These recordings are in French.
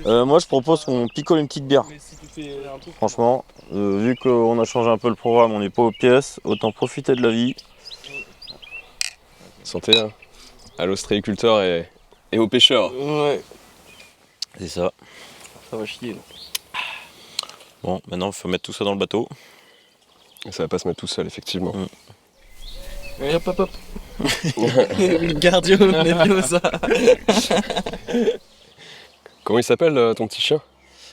Moi, je propose qu'on picole une petite bière. Franchement, vu qu'on a changé un peu le programme, on n'est pas aux pièces, autant profiter de la vie. Santé, hein. À l'ostréiculteur et aux pêcheurs. Ouais. C'est ça. Ça va chier. Là. Bon, maintenant, il faut mettre tout ça dans le bateau. Et ça va pas se mettre tout seul, effectivement. Allez, hop, hop, hop. Cardio, ça. Comment il s'appelle ton petit chien?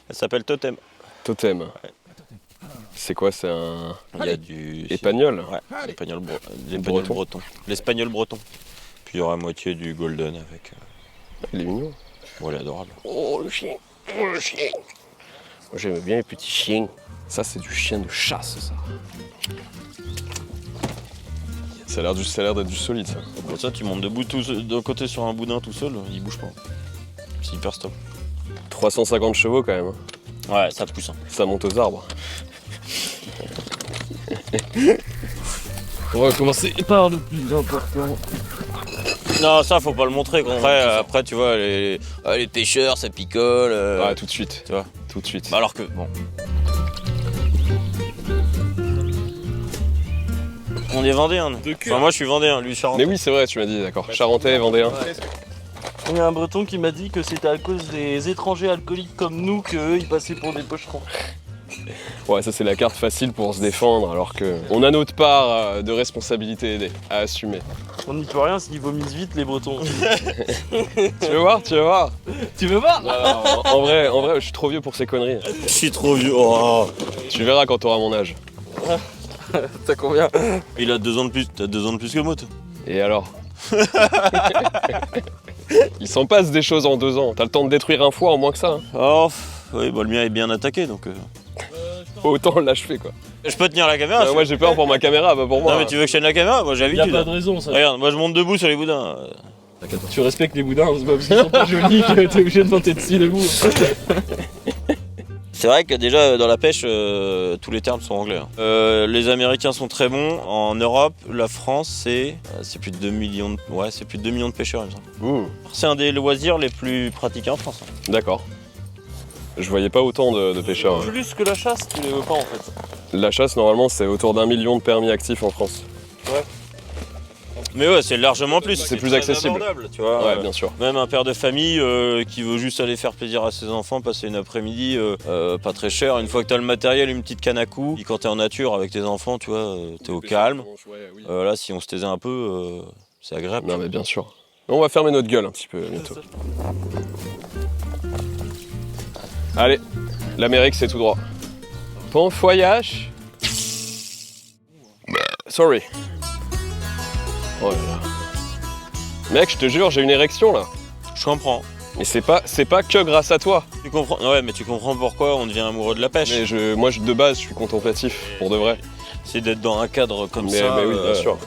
Elle s'appelle Totem. Totem. Ouais. C'est quoi, c'est un... Il y a du... Épagnol? Ouais, l'épagnol breton. L'espagnol breton. Puis il y aura moitié du golden avec... Il est mignon. Bon, il est adorable. Oh, le chien. Oh, le chien. Moi, j'aime bien les petits chiens. Ça, c'est du chien de chasse, ça. Ça a l'air d'être du solide, ça. Comme ça, tu montes debout d'un côté sur un boudin tout seul, il bouge pas. C'est hyper stop. 350 chevaux, quand même. Ouais, ça pousse. Hein. Ça monte aux arbres. On va commencer par le plus important. Non, ça, faut pas le montrer. Après, tu vois, les pêcheurs, ça picole. Ouais, tout de suite. Tu vois. Tout de suite. Bah alors que, bon. On est vendéen, nous. Enfin, moi, je suis vendéen, lui, charentais. Mais oui, c'est vrai, tu m'as dit, d'accord. Charentais, vendéen. Ouais. Il y a un breton qui m'a dit que c'était à cause des étrangers alcooliques comme nous qu'eux, ils passaient pour des pocherons. Ouais, ça c'est la carte facile pour se défendre, alors que on a notre part de responsabilité à assumer. On n'y peut rien s'ils vomissent vite, les bretons. Tu veux voir? Tu veux voir? Tu veux voir? En vrai, je suis trop vieux pour ces conneries. Je suis trop vieux. Oh. Tu verras quand t'auras mon âge. T'as combien? Il a 2 ans de plus. T'as 2 ans de plus que moi, toi. Et alors? Il s'en passe des choses en 2 ans. T'as le temps de détruire un foie en moins que ça. Hein. Oh, oui, bah, le mien est bien attaqué, donc... Autant l'achever, quoi. Je peux tenir la caméra Moi j'ai peur pour ma caméra, pas pour moi. Non, mais tu veux que je tienne la caméra? Moi, j'ai Il y a l'habitude. pas de raison, ça. Regarde, moi, je monte debout sur les boudins. Tu respectes les boudins, c'est pas parce qu'ils sont pas jolis que t'es obligé de monter dessus debout. C'est vrai que déjà, dans la pêche, tous les termes sont anglais. Hein. Les Américains sont très bons. En Europe, la France, c'est plus de 2 millions de... Ouais, c'est plus de 2 millions de pêcheurs, il me semble. C'est un des loisirs les plus pratiqués en France. Hein. D'accord. Je voyais pas autant de pêcheurs. Hein. Plus que la chasse, tu les veux pas en fait. La chasse, normalement, c'est autour d'1 million de permis actifs en France. Ouais. Mais ouais, c'est largement plus. C'est plus accessible. Tu vois, ouais, bien sûr. Même un père de famille qui veut juste aller faire plaisir à ses enfants, passer une après-midi pas très cher. Une fois que t'as le matériel, une petite canne à coups. Puis quand t'es en nature avec tes enfants, tu vois, t'es au calme. Là, si on se taisait un peu, c'est agréable. Non, mais bien sûr. On va fermer notre gueule un petit peu bientôt. Allez, l'Amérique, c'est tout droit. Bon voyage. Sorry. Oh là là. Mec, je te jure, j'ai une érection là. Je comprends. Mais c'est pas que grâce à toi. Tu comprends? Ouais, mais tu comprends pourquoi on devient amoureux de la pêche. Mais moi, de base, je suis contemplatif, pour de vrai. C'est d'être dans un cadre comme ça. Mais oui, bien sûr.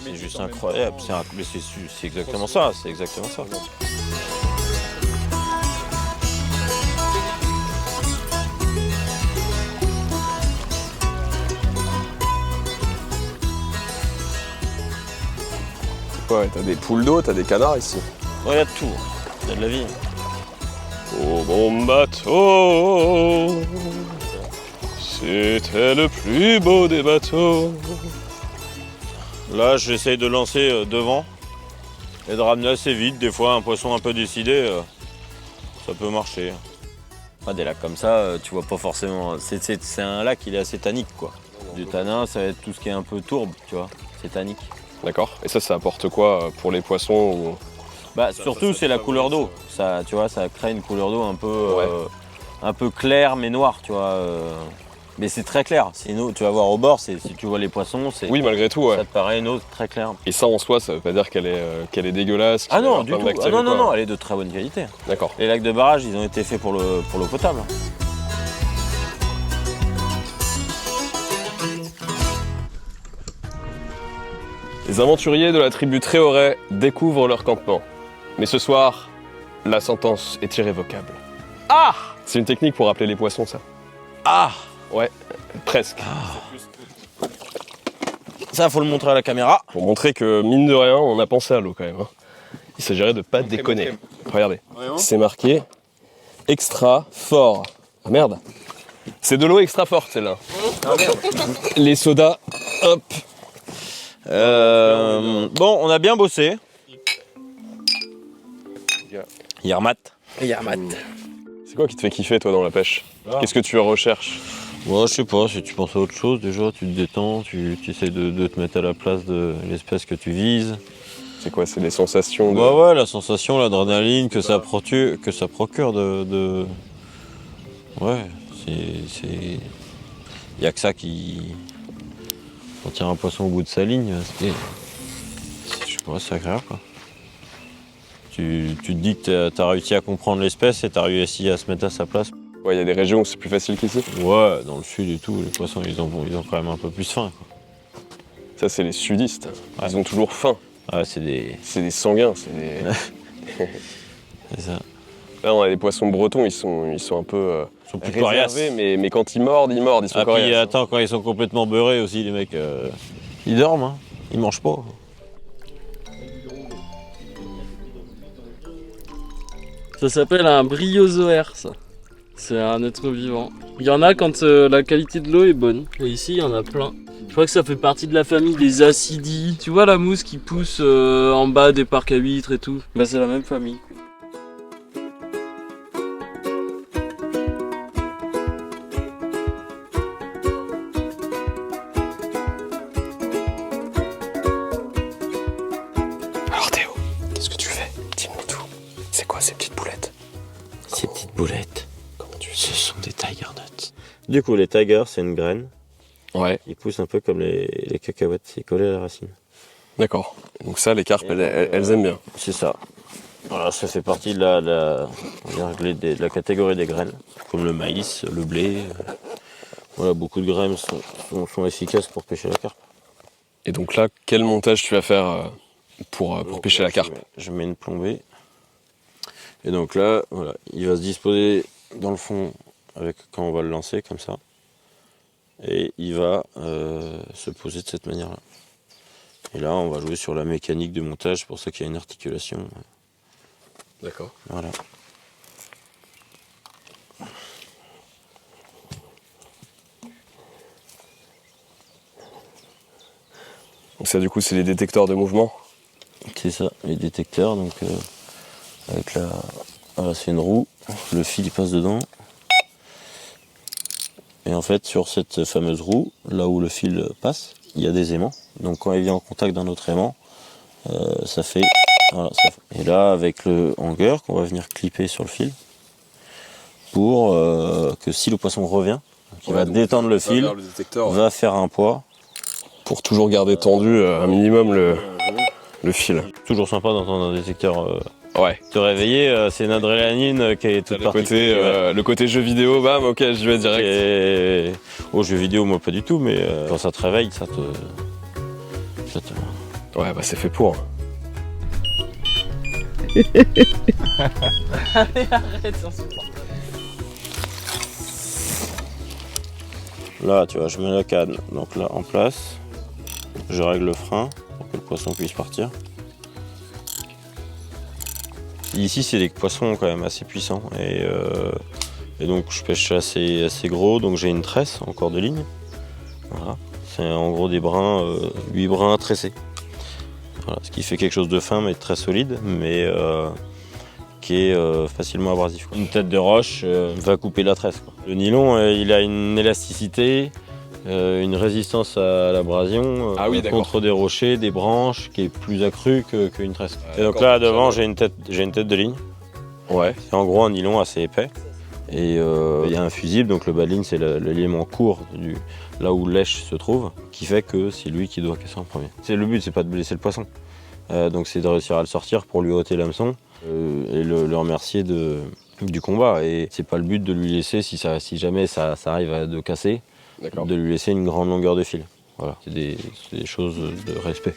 C'est juste incroyable. C'est exactement ça. C'est exactement ça. Ouais, t'as des poules d'eau, t'as des canards ici. Ouais, y a de tout. Y a de la vie. Oh mon bateau, c'était le plus beau des bateaux. Là, j'essaye de lancer devant et de ramener assez vite. Des fois, un poisson un peu décidé, ça peut marcher. Ah, des lacs comme ça, tu vois pas forcément. C'est un lac, il est assez tannique, quoi. Du tanin, ça va être tout ce qui est un peu tourbe, tu vois. C'est tannique. D'accord. Et ça apporte quoi pour les poissons ou... Bah, surtout, c'est la couleur d'eau. Ça, tu vois, ça crée une couleur d'eau un peu claire mais noire, tu vois. Mais c'est très clair. Sinon, tu vas voir au bord, si tu vois les poissons, c'est. Oui, malgré tout, ouais. Ça te paraît une eau très claire. Et ça, en soi, ça veut pas dire qu'elle est dégueulasse. Ah non, du tout. Ah non, elle est de très bonne qualité. D'accord. Les lacs de barrage, ils ont été faits pour l'eau potable. Les aventuriers de la tribu Tréoré découvrent leur campement. Mais ce soir, la sentence est irrévocable. Ah! C'est une technique pour appeler les poissons, ça. Ah! Ouais, presque. Ah. Ça, faut le montrer à la caméra. Pour montrer que, mine de rien, on a pensé à l'eau quand même. Hein. Il s'agirait de pas déconner. Regardez, c'est marqué extra fort. Ah merde. C'est de l'eau extra forte celle-là. Ah merde. Les sodas, hop. Bon, on a bien bossé. Yermat. C'est quoi qui te fait kiffer toi dans la pêche? Qu'est-ce que tu recherches? Ouais, je sais pas, si tu penses à autre chose, déjà, tu te détends, tu essaies de te mettre à la place de l'espèce que tu vises. C'est quoi? C'est les sensations de... Bah ouais, la sensation, l'adrénaline que ça procure de... Ouais, c'est... Y a que ça qui... Quand tire un poisson au bout de sa ligne, je sais pas, c'est agréable, quoi. Tu te dis que t'as réussi à comprendre l'espèce et t'as réussi à se mettre à sa place. Ouais, il y a des régions où c'est plus facile qu'ici. Ouais, dans le sud et tout, les poissons, ils ont quand même un peu plus faim, quoi. Ça, c'est les sudistes. Ouais. Ils ont toujours faim. Ouais, c'est des... C'est des sanguins, c'est des... C'est ça. Là, on a les poissons bretons, ils sont un peu Ils sont plus réservés, coriaces. mais quand ils mordent, ils sont Ah, puis coriaces. attends, quand ils sont complètement beurrés aussi, les mecs, ils dorment, hein. Ils mangent pas. Ça s'appelle un bryozoaire, ça. C'est un être vivant. Il y en a quand la qualité de l'eau est bonne. Et ici, il y en a plein. Je crois que ça fait partie de la famille des acidies. Tu vois la mousse qui pousse en bas des parcs à huîtres et tout? Bah c'est la même famille. Alors Théo, qu'est-ce que tu fais? Dis-moi tout. C'est quoi ces petites boulettes? Ces petites boulettes, Comment tu ce sont des tiger nuts. Du coup, les tigers, c'est une graine. Ouais, Ils poussent un peu comme les cacahuètes, c'est collé à la racine. d'accord. Donc ça, les carpes, elles aiment bien. C'est ça. Voilà, ça fait partie de la catégorie des graines, comme le maïs, le blé. Voilà, beaucoup de graines sont efficaces pour pêcher la carpe. Et donc là, quel montage tu vas faire pour Donc pêcher là, la carpe? je mets une plombée. Et donc là, voilà, il va se disposer dans le fond avec quand on va le lancer comme ça. Et il va se poser de cette manière-là. Et là, on va jouer sur la mécanique de montage, c'est pour ça qu'il y a une articulation. D'accord. Voilà. Donc ça, du coup, c'est les détecteurs de mouvement? C'est ça, les détecteurs. Donc avec la, voilà, c'est une roue. Le fil il passe dedans. Et en fait, sur cette fameuse roue, là où le fil passe, il y a des aimants. Donc quand il vient en contact d'un autre aimant, ça fait... Voilà, et là, avec le hanger qu'on va venir clipper sur le fil, pour que si le poisson revient, il va détendre le fil, le détecteur, va faire un poids. pour toujours garder tendu un minimum le fil. Toujours sympa d'entendre un détecteur Ouais. te réveiller, c'est une adrénaline qui est toute Le côté jeu vidéo, bam, ok, je vais direct. Et au jeu vidéo, moi pas du tout, mais quand ça te réveille, ça te... Ouais, bah c'est fait pour. Allez, arrête, c'est insupportable. Là, tu vois, je mets la canne donc là en place. Je règle le frein pour que le poisson puisse partir. Ici, c'est des poissons quand même assez puissants. Et donc, je pêche assez gros. Donc, j'ai une tresse en corps de ligne. Voilà. C'est en gros des brins, 8 brins tressés. Voilà. Ce qui fait quelque chose de fin, mais très solide, mais qui est facilement abrasif, quoi. Une tête de roche va couper la tresse, quoi. Le nylon, il a une élasticité, une résistance à l'abrasion contre des rochers, des branches, qui est plus accrue qu'une tresse. Et donc là, devant, j'ai une tête de ligne. Ouais. C'est en gros un nylon assez épais. Et il y a un fusible, donc le bas de ligne, c'est l'élément court là où l'èche se trouve, qui fait que c'est lui qui doit casser en premier. Le but, c'est pas de blesser le poisson. Donc c'est de réussir à le sortir pour lui ôter l'hameçon et le remercier du combat. Et c'est pas le but de lui laisser, si jamais ça arrive à de casser, de lui laisser une grande longueur de fil. Voilà, c'est des choses de respect.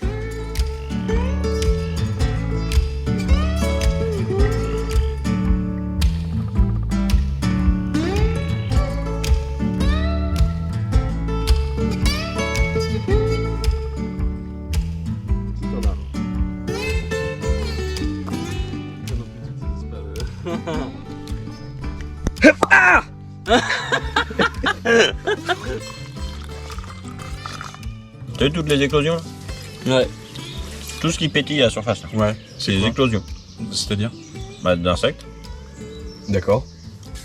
vu toutes les éclosions? Ouais. Tout ce qui pétille à la surface, là. Ouais. C'est des quoi éclosions. C'est-à-dire? Bah, d'insectes. D'accord.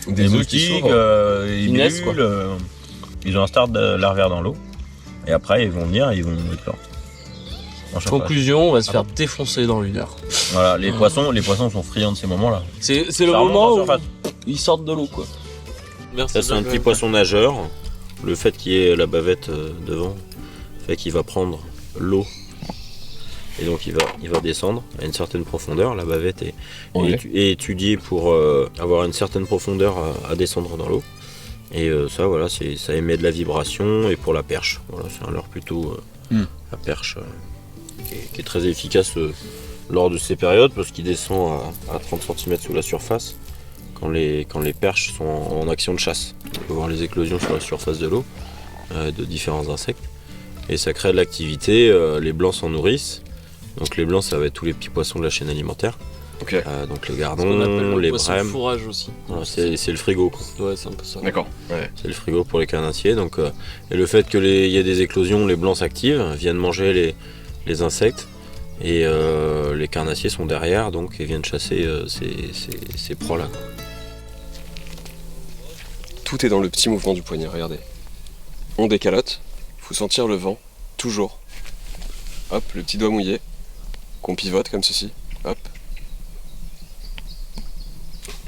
Des œufs qui moustiques, s'ouvrent. ils Ils naissent, bullent, ils ont un start larvaire dans l'eau. Et après, ils vont venir et ils vont éclore. En surface. Conclusion, on va se faire défoncer dans 1 heure. Voilà, les poissons sont friands de ces moments-là. C'est le Ça remonte moment en où surface. ils sortent de l'eau, quoi. Merci. Ça, c'est un petit poisson nageur. Le fait qu'il y ait la bavette devant fait qu'il va prendre l'eau. Et donc il va descendre à une certaine profondeur. La bavette est étudiée pour avoir une certaine profondeur à descendre dans l'eau. Et ça, voilà, ça émet de la vibration. Et pour la perche, voilà, c'est un leurre plutôt la perche qui est très efficace lors de ces périodes parce qu'il descend à 30 cm sous la surface quand les perches sont en action de chasse. On peut voir les éclosions sur la surface de l'eau de différents insectes. Et ça crée de l'activité, les blancs s'en nourrissent. Donc les blancs, ça va être tous les petits poissons de la chaîne alimentaire. Ok. Donc les gardons, les brèmes. Fourrage aussi. Voilà, c'est le frigo, quoi. Ouais, c'est un peu ça. D'accord. Ouais. C'est le frigo pour les carnassiers. Donc, et le fait qu'il y ait des éclosions, les blancs s'activent, viennent manger les insectes. Et les carnassiers sont derrière, donc ils viennent chasser ces proies-là. Tout est dans le petit mouvement du poignet, regardez. On décalote, il faut sentir le vent, toujours. Hop, le petit doigt mouillé, qu'on pivote comme ceci, hop.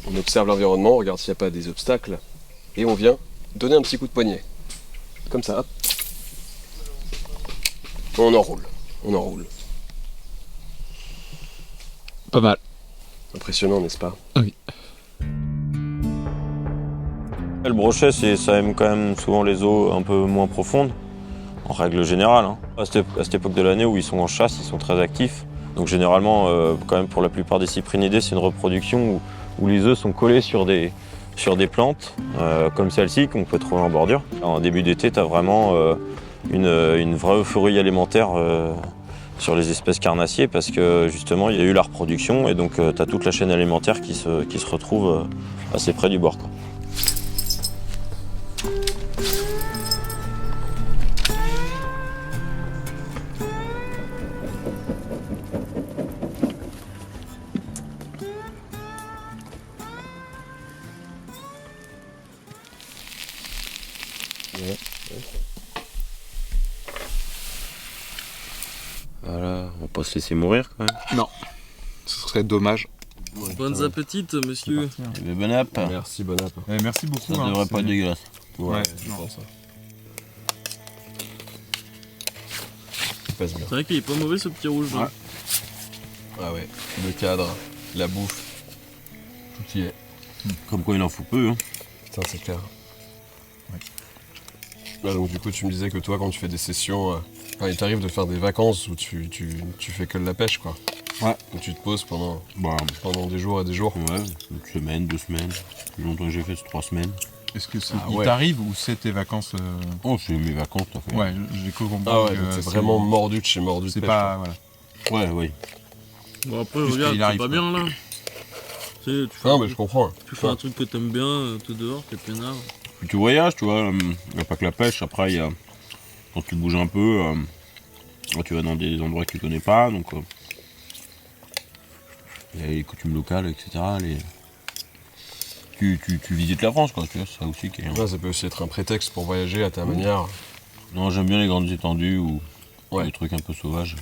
On observe l'environnement, on regarde s'il n'y a pas des obstacles, et on vient donner un petit coup de poignet. Comme ça, hop. On enroule. Pas mal. Impressionnant, n'est-ce pas? Oui. Le brochet, ça aime quand même souvent les eaux un peu moins profondes, en règle générale. Hein. À cette époque de l'année où ils sont en chasse, ils sont très actifs. Donc généralement, quand même pour la plupart des cyprinidés, c'est une reproduction où les œufs sont collés sur des plantes, comme celle-ci qu'on peut trouver en bordure. En début d'été, tu as vraiment une vraie euphorie alimentaire sur les espèces carnassiers parce que justement, il y a eu la reproduction et donc tu as toute la chaîne alimentaire qui se retrouve assez près du bord, quoi. Voilà, on va pas se laisser mourir quand même. Non. Ce serait dommage. Bonnes appétites, monsieur. Eh ben, bon app. Merci, bon app. Merci beaucoup. Ça devrait pas être dégueulasse. Ouais, je non. pense. Ça passe bien. C'est vrai qu'il est pas mauvais ce petit rouge. Là. Ah ouais, le cadre, la bouffe, tout y est. Comme quoi il en faut peu. Hein. Putain, c'est clair. Ouais, donc du coup, tu me disais que toi, quand tu fais des sessions, il t'arrive de faire des vacances où tu fais que de la pêche, quoi. Ouais. Où tu te poses pendant des jours et des jours. Ouais, une semaine, 2 semaines. Le plus longtemps que j'ai fait, c'est 3 semaines. Est-ce que ouais. il t'arrive ou c'est tes vacances Oh, c'est mes vacances, t'as fait. Ouais, j'ai cru comprendre. Ah ouais, que donc t'es c'est vraiment mordu de chez mordu de C'est pêche, pas. Voilà. Ouais, oui. Bon après Juste regarde, qu'il c'est arrive, pas quoi. bien là. Tu sais, Non, mais je comprends. tu fais un truc que t'aimes bien, t'es dehors, t'es peinard. Puis tu voyages, tu vois. Il n'y a pas que la pêche. Après, il y a. Quand tu bouges un peu, tu vas dans des endroits que tu connais pas. Donc. Il y a les coutumes locales, etc. Tu visites la France, quoi. Tu vois, c'est ça aussi qui est. Ouais, ça peut aussi être un prétexte pour voyager à ta manière. Non, j'aime bien les grandes étendues ou Ouais. des trucs un peu sauvages.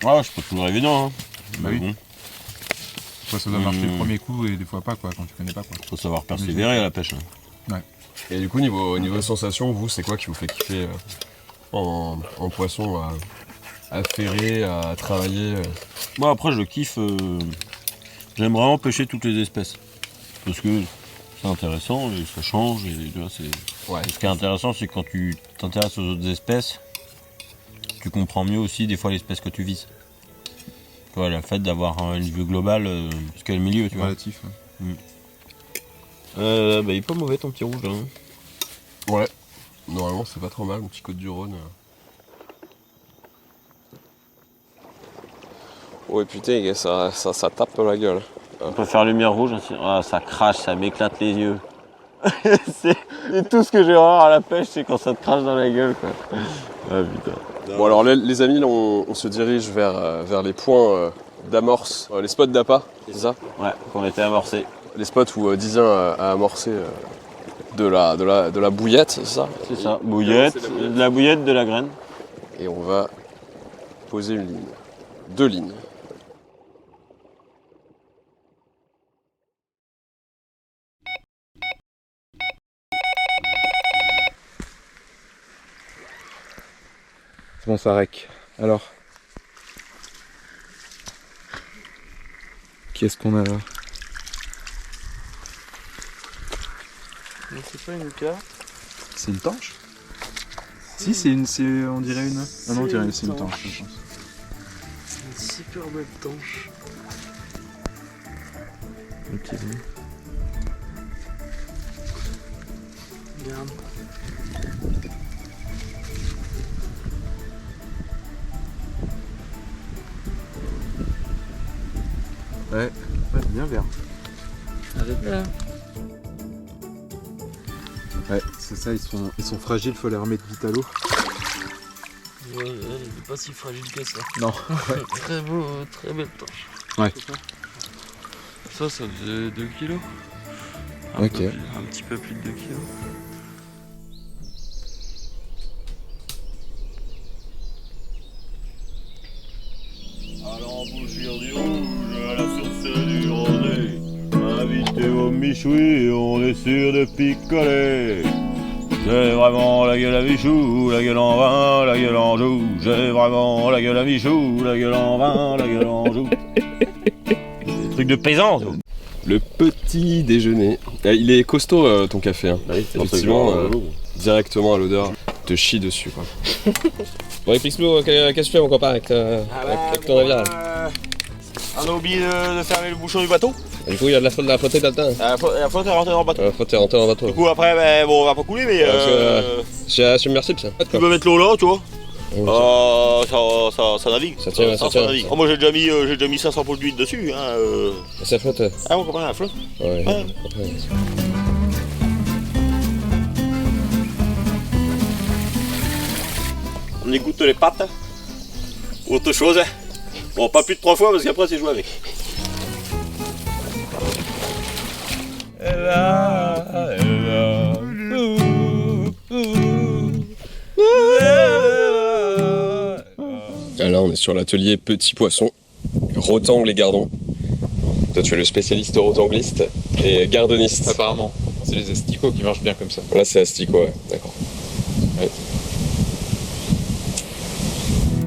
Ouais, c'est pas toujours évident. Hein. Bah Mais oui. bon, Toi, ça doit marcher le premier coup et des fois pas, quoi, quand tu connais pas, quoi. faut savoir persévérer à la pêche. Hein. Et du coup, niveau sensation, vous, c'est quoi qui vous fait kiffer en poisson à ferrer, à travailler Moi, après, je kiffe. J'aime vraiment pêcher toutes les espèces. Parce que c'est intéressant et ça change. Et, tu vois, Ouais. ce qui est intéressant, c'est que quand tu t'intéresses aux autres espèces, tu comprends mieux aussi des fois l'espèce que tu vises. Tu vois, le fait d'avoir une vue globale, parce qu'il y a le milieu, tu vois. Relatif. Ouais. Il est pas mauvais ton petit rouge là. Hein. Ouais. Normalement, c'est pas trop mal, mon petit côte du Rhône. Ouais, putain, ça tape la gueule. On peut faire lumière rouge, ça crache, ça m'éclate les yeux. c'est tout ce que j'ai horreur à la pêche, c'est quand ça te crache dans la gueule, quoi. Ah putain. Bon alors les amis, là, on se dirige vers les points d'amorce, les spots d'appât, c'est ça? Ouais, qu'on était amorcé. Les spots où Dizien a amorcé de la bouillette, c'est ça? C'est ça, bouillette, de la bouillette, de la graine. Et on va poser une ligne, 2 lignes. C'est bon, ça rec. Alors, qu'est-ce qu'on a là? Mais c'est pas une carte. C'est une tanche? Si, on dirait une. Ah non, on dirait c'est une tanche, je pense. C'est une super belle tanche. Ok. Regarde. Ouais, bien vert. Elle est belle. Ouais, c'est ça, ils sont fragiles, faut les remettre vite à l'eau. Ouais, elle est pas si fragile que ça. Non. Très beau, très belle tanche. Ouais. Ça faisait 2 kilos. Ok. Un petit peu plus de 2 kilos. Allant bouchir du rouge à la source du rosé. Invité au michoui, on est sûr de picoler. J'ai vraiment la gueule à Michou, la gueule en vin, la gueule en joue. J'ai vraiment la gueule à Michou, la gueule en vin, la gueule en joue. Des trucs de paysan, ça. Le petit déjeuner. Il est costaud ton café, hein. Oui, c'est Effectivement, directement à l'odeur, te chie dessus quoi. Bon, explique-nous qu'est-ce que tu fais mon copain avec ton navire. On a oublié de fermer le bouchon du bateau. Du coup il y a de la flotte dans le temps. La flotte est rentrée dans le bateau. La flotte est rentrée dans le bateau. Du coup après, ben, bon, on va pas couler, mais C'est submersible ça. tu peux mettre l'eau là, tu vois. Ça navigue. Ça tient, ça tient. navigue. Oh, moi j'ai déjà mis 500 poules d'huile dessus. Hein, C'est la flotte. Ah mon copain, la flotte. Ouais. Ouais. On égoutte les pattes. Ou autre chose. Hein. Bon, pas plus de 3 fois parce qu'après c'est joué avec. Là on est sur l'atelier petit poisson, rotangle et gardon. Toi tu es le spécialiste rotangliste et gardoniste. Apparemment, c'est les asticots qui marchent bien comme ça. Là c'est asticot, ouais, d'accord. Ouais.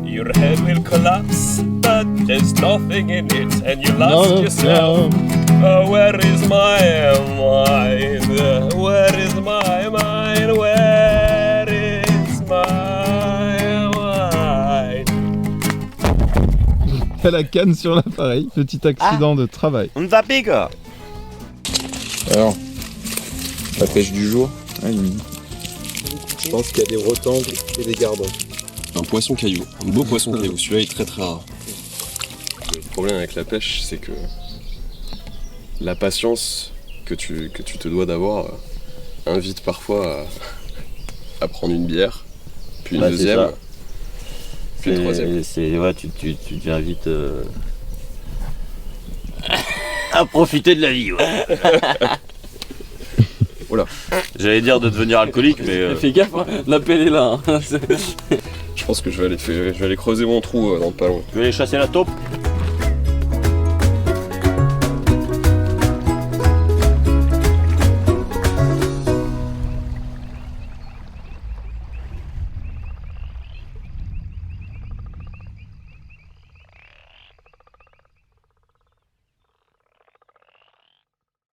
Your head will collapse, but there's nothing in it, and you lost yourself. Where is my mind? Where is my mind? Where is my mind? À la canne sur l'appareil, petit accident de travail. On va piquer. Alors, la pêche du jour, Je pense qu'il y a des rotangles et des gardons. Un poisson caillou, un beau poisson caillou, celui-là est très très rare. Le problème avec la pêche, c'est que la patience que tu te dois d'avoir invite parfois à prendre une bière, puis une Ouais, deuxième, puis une troisième. Ouais, tu deviens vite à profiter de la vie. Ouais. Voilà. J'allais dire de devenir alcoolique, mais Fais gaffe, hein, la pelle est là. Hein. Je pense que je vais aller creuser mon trou dans le pas long. tu veux aller chasser la taupe?